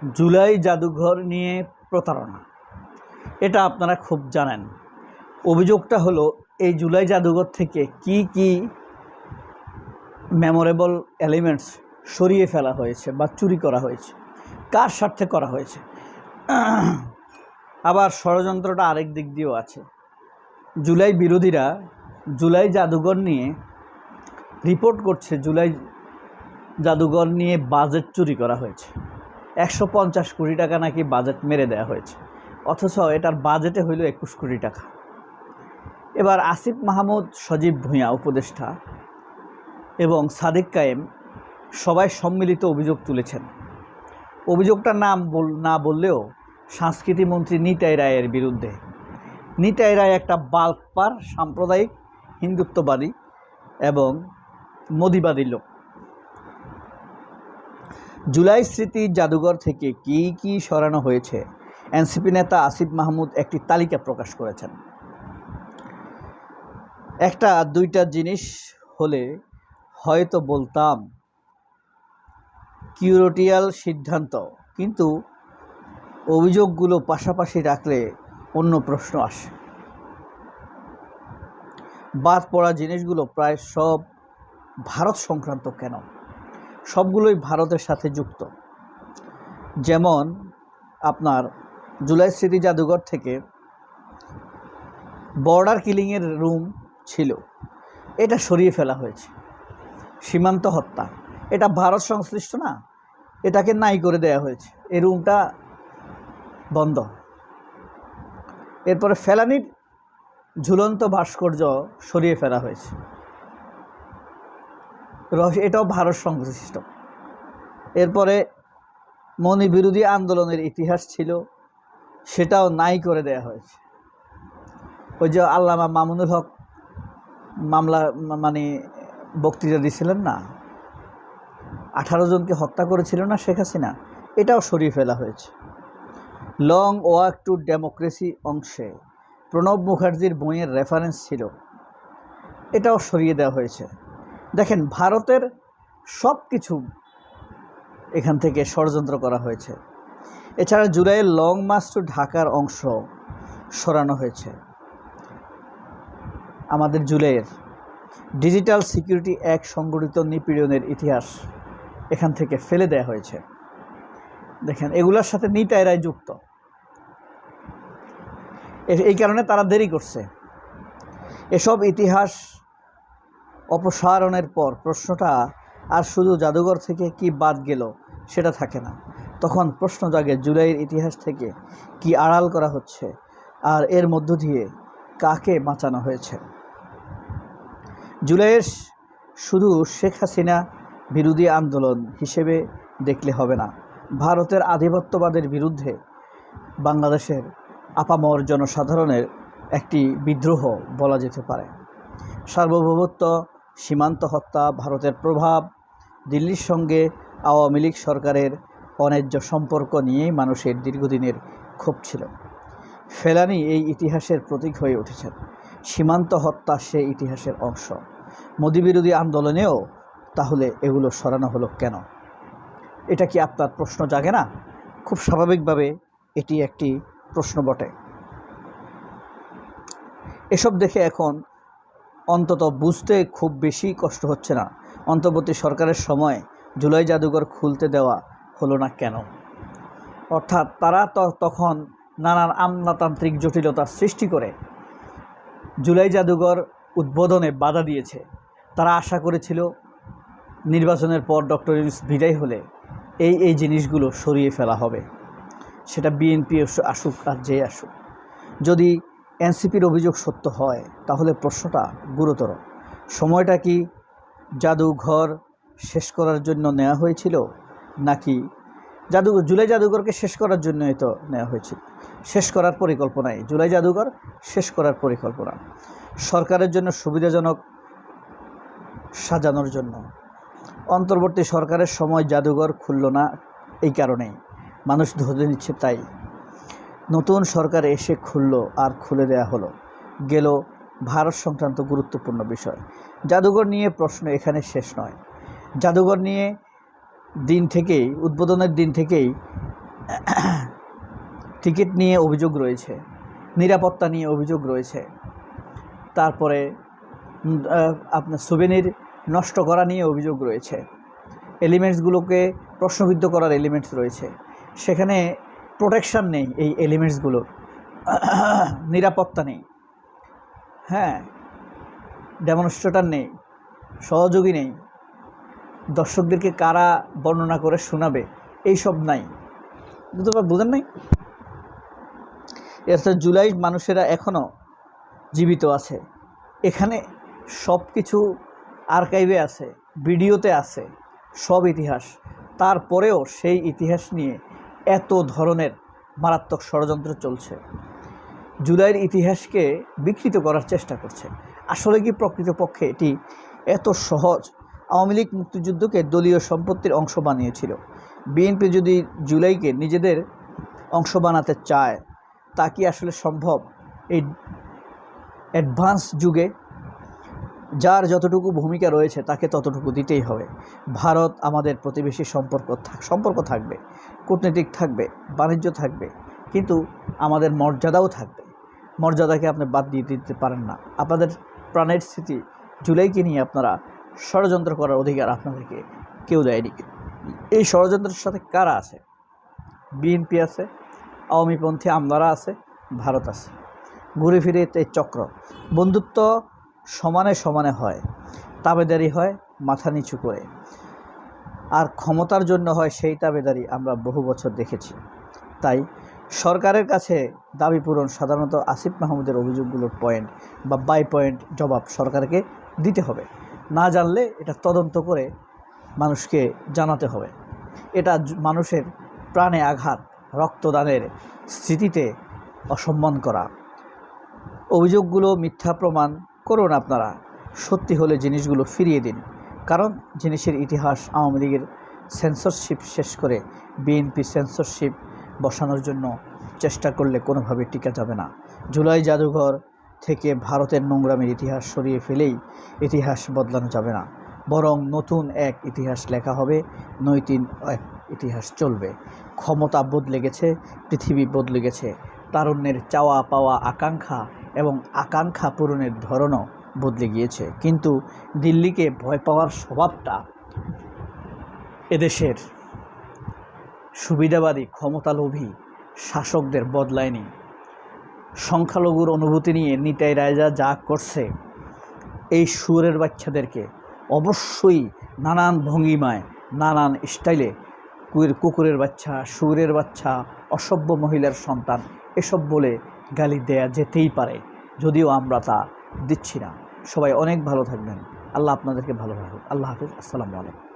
জুলাই জাদুঘর নিয়ে প্রতারণা, এটা আপনারা খুব জানেন। অভিযোগটা হলো এই জুলাই জাদুঘর থেকে কি কি মেমোরেবল এলিমেন্টস সরিয়ে ফেলা হয়েছে বা চুরি করা হয়েছে, কার স্বার্থে করা হয়েছে। আবার ষড়যন্ত্রটা আরেক দিক দিয়েও আছে। জুলাই বিরোধীরা জুলাই জাদুঘর নিয়ে রিপোর্ট করছে, জুলাই জাদুঘর নিয়ে বাজেট চুরি করা হয়েছে। 150 কোটি টাকা নাকি বাজেট মেরে দেওয়া হয়েছে, অথচ এটার বাজেটে হইল 21 কোটি টাকা। এবার আসিফ মাহমুদ, সজীব ভূঁইয়া উপদেষ্টা এবং সাদিক কায়েম সবাই সম্মিলিত অভিযোগ তুলেছেন। অভিযোগটার নাম না বললেও সংস্কৃতি মন্ত্রী নিতাই রায়ের বিরুদ্ধে। নিতাই রায় একটা বাল্পার সাম্প্রদায়িক হিন্দুত্ববাদী এবং মোদিবাদী লোক। জুলাই স্মৃতি জাদুঘর থেকে কি কি সরানো হয়েছে, এনসিপি নেতা আসিফ মাহমুদ একটি তালিকা প্রকাশ করেছেন। একটা দুইটা জিনিস হলে হয়তো বলতাম কিউরেটিয়াল সিদ্ধান্ত, কিন্তু অভিযোগগুলো পাশাপাশি রাখলে অন্য প্রশ্ন আসে। বাদ পড়া জিনিসগুলো প্রায় সব ভারত সংক্রান্ত কেন? সবগুলোই ভারতের সাথে যুক্ত। যেমন আপনার জুলাই স্মৃতি জাদুঘর থেকে বর্ডার কিলিংয়ের রুম ছিল, এটা সরিয়ে ফেলা হয়েছে। সীমান্ত হত্যা, এটা ভারত সংশ্লিষ্ট না, এটাকে নাই করে দেওয়া হয়েছে, এই রুমটা বন্ধ। এরপরে ফেলানির ঝুলন্ত ভাস্কর্য সরিয়ে ফেলা হয়েছে, এটাও ভারত সংশ্লিষ্ট। এরপরে মনি বিরোধী আন্দোলনের ইতিহাস ছিল, সেটাও নাই করে দেওয়া হয়েছে। ওই যে আল্লামা মামুনুল হক মামলা বক্তৃতা দিয়েছিলেন না, 18 জনকে হত্যা করেছিল না শেখ হাসিনা, এটাও সরিয়ে ফেলা হয়েছে। লং ওয়াক টু ডেমোক্রেসি অংশে প্রণব মুখার্জির বইয়ের রেফারেন্স ছিল, এটাও সরিয়ে দেওয়া হয়েছে। দেখেন, ভারতের সব কিছু এখান থেকে ষড়যন্ত্র করা হয়েছে। এছাড়া জুলাইয়ের লং মার্চ টু ঢাকার অংশ সরানো হয়েছে। আমাদের জুলাইয়ের ডিজিটাল সিকিউরিটি অ্যাক্ট সংগঠিত নিপীড়নের ইতিহাস এখান থেকে ফেলে দেওয়া হয়েছে। দেখেন, এগুলোর সাথে নিতাই রায় যুক্ত, এই কারণে তারা দেরি করছে। এসব ইতিহাস অপসারণের পর প্রশ্নটা আর শুধু জাদুঘর থেকে কি বাদ গেল সেটা থাকে না, তখন প্রশ্ন জাগে জুলাইয়ের ইতিহাস থেকে কি আড়াল করা হচ্ছে, আর এর মধ্য দিয়ে কাকে বাঁচানো হয়েছে। জুলাইয়ের শুধু শেখ হাসিনা বিরোধী আন্দোলন হিসেবে দেখলে হবে না, ভারতের আধিপত্যবাদের বিরুদ্ধে বাংলাদেশের আপামর জনসাধারণের একটি বিদ্রোহ বলা যেতে পারে। সার্বভৌমত্ব, সীমান্ত হত্যা, ভারতের প্রভাব, দিল্লির সঙ্গে আওয়ামী লীগ সরকারের অন্যায্য সম্পর্ক নিয়েই মানুষের দীর্ঘদিনের ক্ষোভ ছিল। ফেলানি এই ইতিহাসের প্রতীক হয়ে উঠেছেন। সীমান্ত হত্যা সেই ইতিহাসের অংশ। মোদি বিরোধী আন্দোলনেও তাহলে এগুলো সরানো হলো কেন? এটা কি আপনার প্রশ্ন জাগে না? খুব স্বাভাবিকভাবে এটি একটি প্রশ্ন বটে। এসব দেখে এখন অন্তত বুঝতে খুব বেশি কষ্ট হচ্ছে না, অন্তর্বর্তী সরকারের সময় জুলাই জাদুঘর খুলতে দেওয়া হলো না কেন। অর্থাৎ তারা তখন নানান আমলাতান্ত্রিক জটিলতা সৃষ্টি করে জুলাই জাদুঘর উদ্বোধনে বাধা দিয়েছে। তারা আশা করেছিল নির্বাচনের পর ডক্টর ইউনূস বিদায় হলে এই জিনিসগুলো সরিয়ে ফেলা হবে, সেটা বিএনপি আসুক আর যে আসুক। যদি এনসিপির অভিযোগ সত্য হয় তাহলে প্রশ্নটা গুরুতর। সময়টা কি জাদুঘর শেষ করার জন্য নেওয়া হয়েছিল, নাকি জুলাই জাদুঘরকে শেষ করার জন্যই তো নেওয়া হয়েছিল? শেষ করার পরিকল্পনায় জুলাই জাদুঘর শেষ করার পরিকল্পনা, সরকারের জন্য সুবিধাজনক সাজানোর জন্য। অন্তর্বর্তী সরকারের সময় জাদুঘর খুলল না এই কারণেই, মানুষ ধরে নিচ্ছে তাই। নতুন সরকার এসে খুলল আর খুলে দেয়া হলো গেল ভারত সংক্রান্ত গুরুত্বপূর্ণ বিষয়। জাদুঘর নিয়ে প্রশ্ন এখানে শেষ নয়। জাদুঘর নিয়ে দিন থেকেই, উদ্বোধনের দিন থেকেই টিকিট নিয়ে অভিযোগ রয়েছে, নিরাপত্তা নিয়ে অভিযোগ রয়েছে, তারপরে আপনার সুভেনির নষ্ট করা নিয়ে অভিযোগ রয়েছে, এলিমেন্টসগুলোকে প্রশ্নবিদ্ধ করার এলিমেন্টস রয়েছে। সেখানে প্রোটেকশান নেই, এই এলিমেন্টসগুলোর নিরাপত্তা নেই, হ্যাঁ, ডেমনস্ট্রেটর নেই, সহযোগী নেই, দর্শকদেরকে কারা বর্ণনা করে শোনাবে এইসব নাই। বুঝেন নাই? এছাড়া জুলাই মানুষেরা এখনও জীবিত আছে, এখানে সব কিছু আর্কাইভে আছে, ভিডিওতে আছে সব ইতিহাস। তারপরেও সেই ইতিহাস নিয়ে এত ধরনের মারাত্মক ষড়যন্ত্র চলছে, জুলাইয়ের ইতিহাসকে বিকৃত করার চেষ্টা করছে। আসলে কি প্রকৃতপক্ষে এটি এত সহজ? আওয়ামী লীগ মুক্তিযুদ্ধকে দলীয় সম্পত্তির অংশ বানিয়েছিল। বিএনপি যদি জুলাইকে নিজেদের অংশ বানাতে চায়, তা কি আসলে সম্ভব? এই অ্যাডভান্স যুগে যার যতটুকু ভূমিকা রয়েছে তাকে ততটুকু দিতেই হবে। ভারত আমাদের প্রতিবেশী, সম্পর্ক থাকবে, কূটনীতিক থাকবে, বাণিজ্য থাকবে, কিন্তু আমাদের মর্যাদাও থাকবে। মর্যাদাকে আপনি বাদ দিয়ে দিতে পারেন না। আপনাদের প্রাণের স্মৃতি জুলাইকে নিয়ে আপনারা ষড়যন্ত্র করার অধিকার আপনাদেরকে কেউ দেয়নি। এই ষড়যন্ত্রের সাথে কারা আছে? বিএনপি আছে, আওয়ামীপন্থী আমলারা আছে, ভারত আছে। ঘুরে ফিরে এই চক্র। বন্ধুত্ব সমানে সমানে হয়, তাবেদারি হয় মাথা নিচু করে, আর ক্ষমতার জন্য হয় সেই তাবেদারি আমরা বহু বছর দেখেছি। তাই সরকারের কাছে দাবি পূরণ, সাধারণত আসিফ মাহমুদের অভিযোগগুলোর পয়েন্ট বা বাই পয়েন্ট জবাব সরকারকে দিতে হবে। না জানলে এটা তদন্ত করে মানুষকে জানাতে হবে। এটা মানুষের প্রাণে আঘাত, রক্তদানের স্মৃতিতে অসম্মান করা। অভিযোগগুলো মিথ্যা প্রমাণ করুন আপনারা, সত্যি হলে জিনিসগুলো ফিরিয়ে দিন। কারণ জিনিসের ইতিহাস আওয়ামী লীগের সেন্সরশিপ শেষ করে বিএনপি সেন্সরশিপ বসানোর জন্য চেষ্টা করলে কোনোভাবে টিকা যাবে না। জুলাই জাদুঘর থেকে ভারতের নোংরামের ইতিহাস সরিয়ে ফেলেই ইতিহাস বদলানো যাবে না, বরং নতুন এক ইতিহাস লেখা হবে, নৈতিক এক ইতিহাস চলবে। ক্ষমতা বদলে গেছে, পৃথিবী বদলে গেছে, তারুণ্যের চাওয়া পাওয়া, আকাঙ্ক্ষা এবং আকাঙ্ক্ষা পূরণের ধরনও বদলে গিয়েছে। কিন্তু দিল্লিকে ভয় পাওয়ার স্বভাবটা এদেশের সুবিধাবাদী ক্ষমতালোভী শাসকদের বদলায়নি। সংখ্যালঘুর অনুভূতি নিয়ে নিতাই রায়রা যা করছে, এই শুয়োরের বাচ্চাদেরকে অবশ্যই নানান ভঙ্গিমায়, নানান স্টাইলে কুকুরের বাচ্চা, শুয়োরের বাচ্চা, অসভ্য মহিলার সন্তান এসব বলে গালি দেয়া যেতেই পারে, যদিও আমরা তা দিচ্ছি না। সবাই অনেক ভালো থাকবেন। আল্লাহ আপনাদেরকে ভালো রাখুন। আল্লাহ হাফিজ। আসসালামু আলাইকুম।